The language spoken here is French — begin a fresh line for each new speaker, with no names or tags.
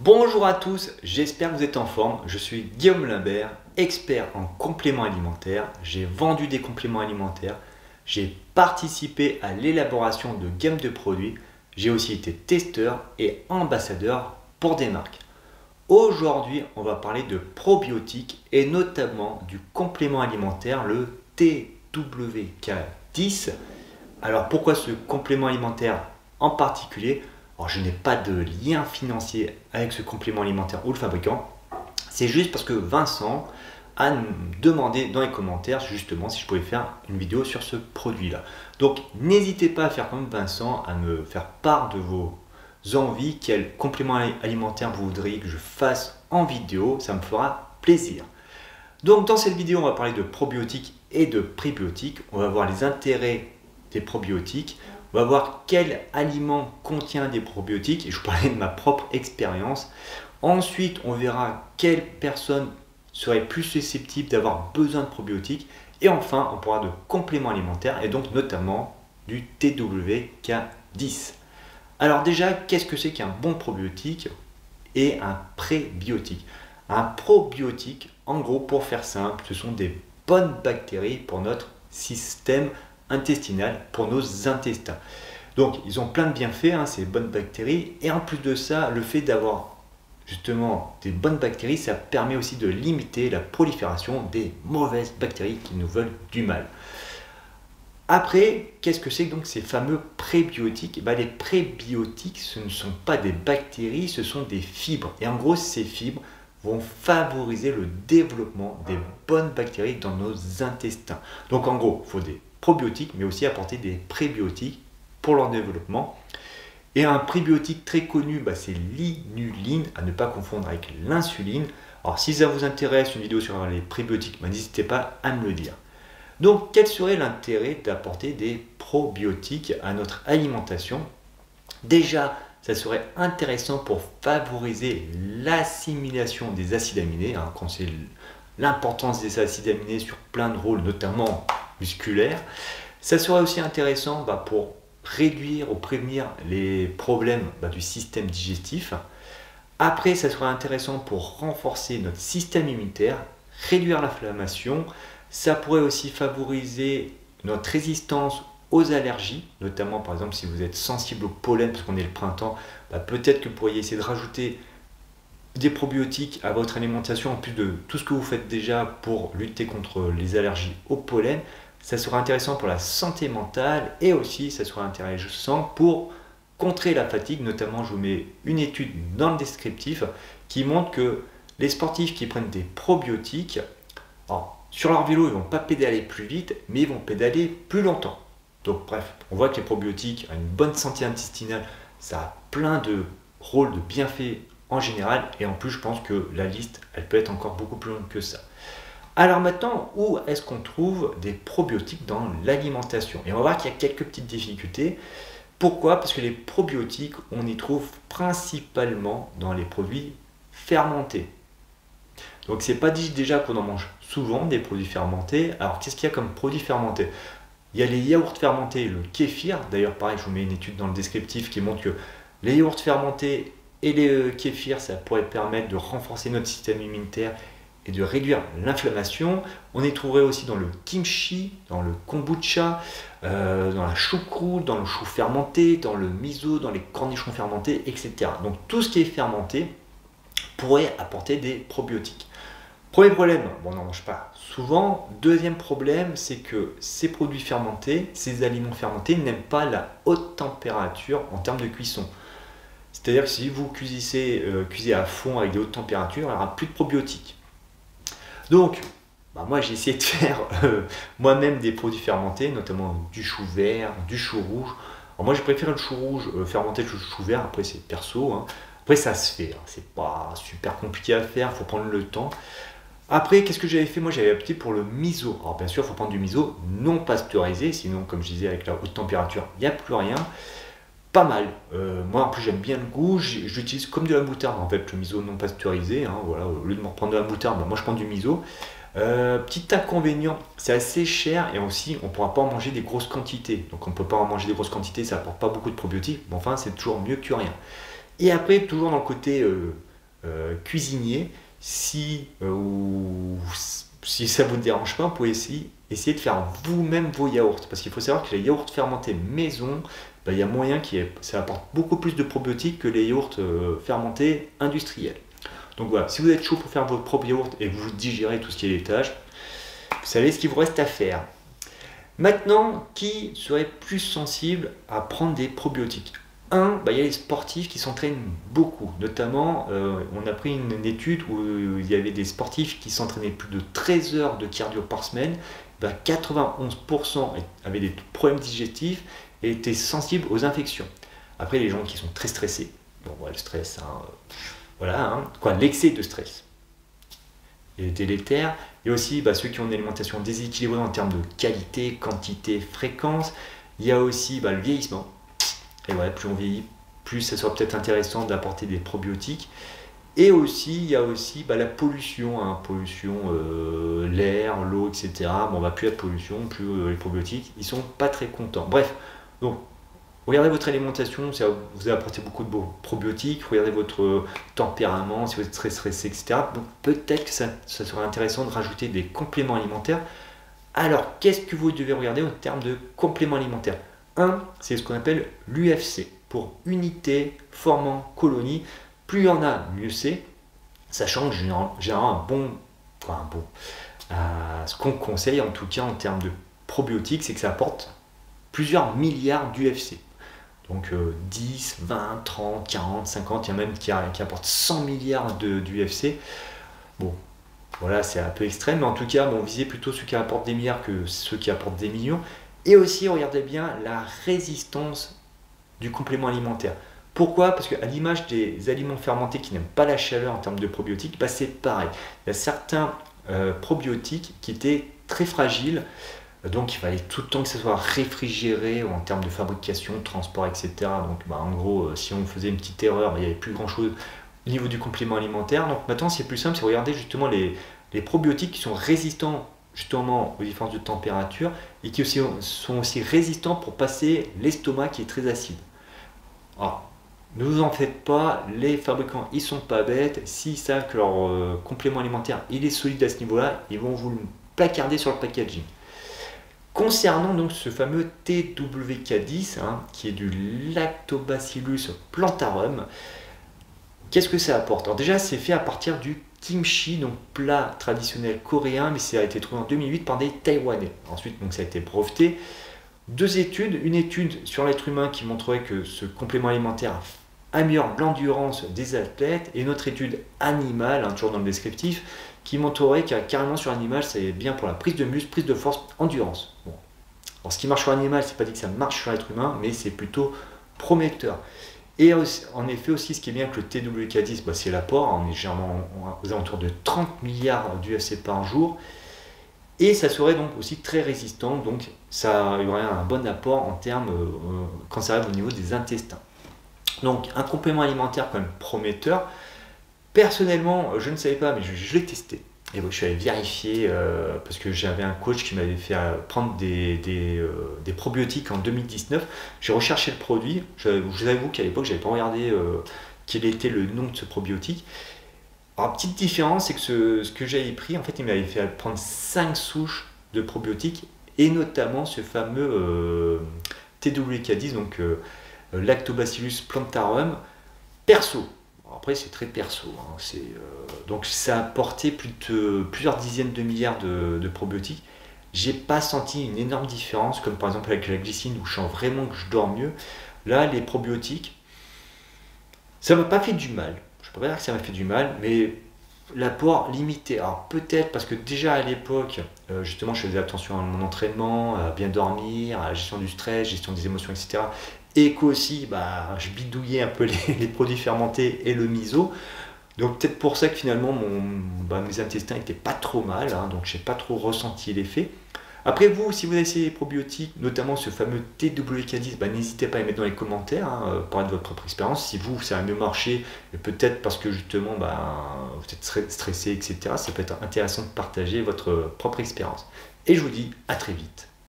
Bonjour à tous, j'espère que vous êtes en forme. Je suis Guillaume Limbert, expert en compléments alimentaires. J'ai vendu des compléments alimentaires. J'ai participé à l'élaboration de gammes de produits. J'ai aussi été testeur et ambassadeur pour des marques. Aujourd'hui, on va parler de probiotiques et notamment du complément alimentaire, le TWK10. Alors pourquoi ce complément alimentaire en particulier? Alors, je n'ai pas de lien financier avec ce complément alimentaire ou le fabricant. C'est juste parce que Vincent a demandé dans les commentaires justement si je pouvais faire une vidéo sur ce produit-là. Donc n'hésitez pas à faire comme Vincent, à me faire part de vos envies, quel complément alimentaire vous voudriez que je fasse en vidéo, ça me fera plaisir. Donc dans cette vidéo, on va parler de probiotiques et de prébiotiques. On va voir les intérêts des probiotiques. On va voir quel aliment contient des probiotiques et je vous parlerai de ma propre expérience. Ensuite, on verra quelles personnes seraient plus susceptibles d'avoir besoin de probiotiques. Et enfin, on parlera de compléments alimentaires et donc notamment du TWK10. Alors déjà, qu'est-ce que c'est qu'un bon probiotique et un prébiotique? Un probiotique, en gros, pour faire simple, ce sont des bonnes bactéries pour notre système intestinal, pour nos intestins. Donc ils ont plein de bienfaits, ces bonnes bactéries, et en plus de ça, le fait d'avoir justement des bonnes bactéries, ça permet aussi de limiter la prolifération des mauvaises bactéries qui nous veulent du mal. Après, qu'est-ce que c'est donc ces fameux prébiotiques? Les prébiotiques, ce ne sont pas des bactéries, ce sont des fibres. Et en gros, ces fibres vont favoriser le développement des bonnes bactéries dans nos intestins. Donc en gros, il faut des probiotiques, mais aussi apporter des prébiotiques pour leur développement. Et un prébiotique très connu, c'est l'inuline, à ne pas confondre avec l'insuline. Alors si ça vous intéresse, une vidéo sur les prébiotiques, n'hésitez pas à me le dire. Donc quel serait l'intérêt d'apporter des probiotiques à notre alimentation? Déjà, ça serait intéressant pour favoriser l'assimilation des acides aminés, quand c'est l'importance des acides aminés sur plein de rôles, notamment musculaires. Ça serait aussi intéressant pour réduire ou prévenir les problèmes du système digestif. Après, ça serait intéressant pour renforcer notre système immunitaire, réduire l'inflammation. Ça pourrait aussi favoriser notre résistance aux allergies, notamment par exemple si vous êtes sensible au pollen, parce qu'on est le printemps, peut-être que vous pourriez essayer de rajouter des probiotiques à votre alimentation en plus de tout ce que vous faites déjà pour lutter contre les allergies au pollen. Ça sera intéressant pour la santé mentale et aussi ça sera intéressant pour contrer la fatigue. Notamment, je vous mets une étude dans le descriptif qui montre que les sportifs qui prennent des probiotiques, sur leur vélo, ils ne vont pas pédaler plus vite, mais ils vont pédaler plus longtemps. Donc bref, on voit que les probiotiques ont une bonne santé intestinale, ça a plein de rôles, de bienfaits en général, et en plus je pense que la liste, elle peut être encore beaucoup plus longue que ça. Alors maintenant, où est-ce qu'on trouve des probiotiques dans l'alimentation? Et on va voir qu'il y a quelques petites difficultés. Pourquoi? Parce que les probiotiques, on y trouve principalement dans les produits fermentés. Donc c'est pas dit déjà qu'on en mange souvent des produits fermentés. Alors qu'est-ce qu'il y a comme produits fermentés? Il y a les yaourts fermentés, le kéfir. D'ailleurs pareil, je vous mets une étude dans le descriptif qui montre que les yaourts fermentés et les kéfirs, ça pourrait permettre de renforcer notre système immunitaire et de réduire l'inflammation. On y trouverait aussi dans le kimchi, dans le kombucha, dans la choucroute, dans le chou fermenté, dans le miso, dans les cornichons fermentés, etc. Donc tout ce qui est fermenté pourrait apporter des probiotiques. Premier problème, on n'en mange pas souvent. Deuxième problème, c'est que ces produits fermentés, ces aliments fermentés n'aiment pas la haute température en termes de cuisson. C'est-à-dire que si vous cuisez à fond avec des hautes températures, il n'y aura plus de probiotiques. Donc, moi j'ai essayé de faire moi-même des produits fermentés, notamment du chou vert, du chou rouge. Alors moi je préfère le chou rouge fermenté que le chou vert, après c'est perso. Après ça se fait, c'est pas super compliqué à faire, il faut prendre le temps. Après, qu'est-ce que j'avais fait? Moi j'avais opté pour le miso. Alors bien sûr, il faut prendre du miso non pasteurisé, sinon comme je disais avec la haute température, il n'y a plus rien. Pas mal. Moi en plus j'aime bien le goût, je l'utilise comme de la moutarde en fait, le miso non pasteurisé. Voilà, au lieu de me reprendre de la moutarde, moi je prends du miso. Petit inconvénient, c'est assez cher et aussi on ne pourra pas en manger des grosses quantités. Donc on ne peut pas en manger des grosses quantités, ça n'apporte pas beaucoup de probiotiques, mais enfin c'est toujours mieux que rien. Et après, toujours dans le côté cuisinier, si ça ne vous dérange pas, vous pouvez essayer de faire vous-même vos yaourts. Parce qu'il faut savoir que les yaourts fermentés maison, il y a moyen que ça apporte beaucoup plus de probiotiques que les yaourts fermentés industriels. Donc voilà, si vous êtes chaud pour faire votre propre yaourt et que vous digérez tout ce qui est laitage, vous savez ce qu'il vous reste à faire. Maintenant, qui serait plus sensible à prendre des probiotiques? Il y a les sportifs qui s'entraînent beaucoup. Notamment, on a pris une étude où il y avait des sportifs qui s'entraînaient plus de 13 heures de cardio par semaine. 91% avaient des problèmes digestifs et étaient sensibles aux infections. Après, les gens qui sont très stressés, le stress, l'excès de stress est délétère. Et aussi ceux qui ont une alimentation déséquilibrée en termes de qualité, quantité, fréquence. Il y a aussi le vieillissement. Et plus on vieillit, plus ça sera peut-être intéressant d'apporter des probiotiques. Et aussi, il y a aussi la pollution, l'air, l'eau, etc. Plus il y a de pollution, plus les probiotiques, ils sont pas très contents. Bref, donc regardez votre alimentation, vous allez apporter beaucoup de probiotiques, regardez votre tempérament, si vous êtes très stressé, etc. Donc peut-être que ça serait intéressant de rajouter des compléments alimentaires. Alors, qu'est-ce que vous devez regarder en termes de compléments alimentaires? C'est ce qu'on appelle l'UFC, pour unité formant colonie. Plus il y en a, mieux c'est. Sachant que généralement ce qu'on conseille en tout cas en termes de probiotiques, c'est que ça apporte plusieurs milliards d'UFC. Donc 10, 20, 30, 40, 50, il y a même qui apportent 100 milliards d'UFC. Voilà, c'est un peu extrême, mais en tout cas, visez plutôt ceux qui apportent des milliards que ceux qui apportent des millions. Et aussi, regardez bien la résistance du complément alimentaire. Pourquoi? Parce qu'à l'image des aliments fermentés qui n'aiment pas la chaleur en termes de probiotiques, c'est pareil. Il y a certains probiotiques qui étaient très fragiles, donc il fallait tout le temps que ça soit réfrigéré en termes de fabrication, de transport, etc. Donc en gros, si on faisait une petite erreur, il n'y avait plus grand-chose au niveau du complément alimentaire. Donc maintenant, c'est plus simple, c'est regarder justement les probiotiques qui sont résistants justement aux différences de température et qui sont aussi résistants pour passer l'estomac qui est très acide. Alors, ne vous en faites pas, les fabricants ils sont pas bêtes, s'ils savent que leur complément alimentaire il est solide à ce niveau-là, ils vont vous le placarder sur le packaging. Concernant donc ce fameux TWK10, qui est du Lactobacillus plantarum, qu'est-ce que ça apporte? Alors déjà, c'est fait à partir du kimchi, donc plat traditionnel coréen, mais ça a été trouvé en 2008 par des Taïwanais. Ensuite, donc ça a été breveté. Deux études, une étude sur l'être humain qui montrait que ce complément alimentaire améliore l'endurance des athlètes, et une autre étude animale, toujours dans le descriptif, qui montrerait que carrément sur l'animal, c'est bien pour la prise de muscle, prise de force, endurance. Alors, ce qui marche sur l'animal, c'est pas dit que ça marche sur l'être humain, mais c'est plutôt prometteur. Et en effet aussi, ce qui est bien avec le TWK10, c'est l'apport, on est généralement aux alentours de 30 milliards d'UFC par jour, et ça serait donc aussi très résistant, donc ça y aurait un bon apport en termes, quand ça arrive au niveau des intestins. Donc un complément alimentaire quand même prometteur. Personnellement, je ne savais pas, mais je l'ai testé. Et je suis allé vérifier parce que j'avais un coach qui m'avait fait prendre des probiotiques en 2019. J'ai recherché le produit. Je vous avoue qu'à l'époque, je n'avais pas regardé quel était le nom de ce probiotique. Alors, petite différence, c'est que ce que j'avais pris, en fait, il m'avait fait prendre 5 souches de probiotiques et notamment ce fameux TWK10, donc Lactobacillus plantarum, perso. Après, c'est très perso. Donc, ça a apporté plusieurs dizaines de milliards de probiotiques. J'ai pas senti une énorme différence, comme par exemple avec la glycine, où je sens vraiment que je dors mieux. Là, les probiotiques, ça m'a pas fait du mal. Je peux pas dire que ça m'a fait du mal, mais l'apport limité. Alors, peut-être parce que déjà à l'époque, justement, je faisais attention à mon entraînement, à bien dormir, à la gestion du stress, gestion des émotions, etc. Et qu'aussi, je bidouillais un peu les produits fermentés et le miso. Donc peut-être pour ça que finalement mes intestins n'étaient pas trop mal, donc je n'ai pas trop ressenti l'effet. Après vous, si vous avez essayé les probiotiques, notamment ce fameux TWK10, n'hésitez pas à les mettre dans les commentaires, parler de votre propre expérience. Si vous, ça a mieux marché, et peut-être parce que justement vous êtes stressé, etc. Ça peut être intéressant de partager votre propre expérience. Et je vous dis à très vite.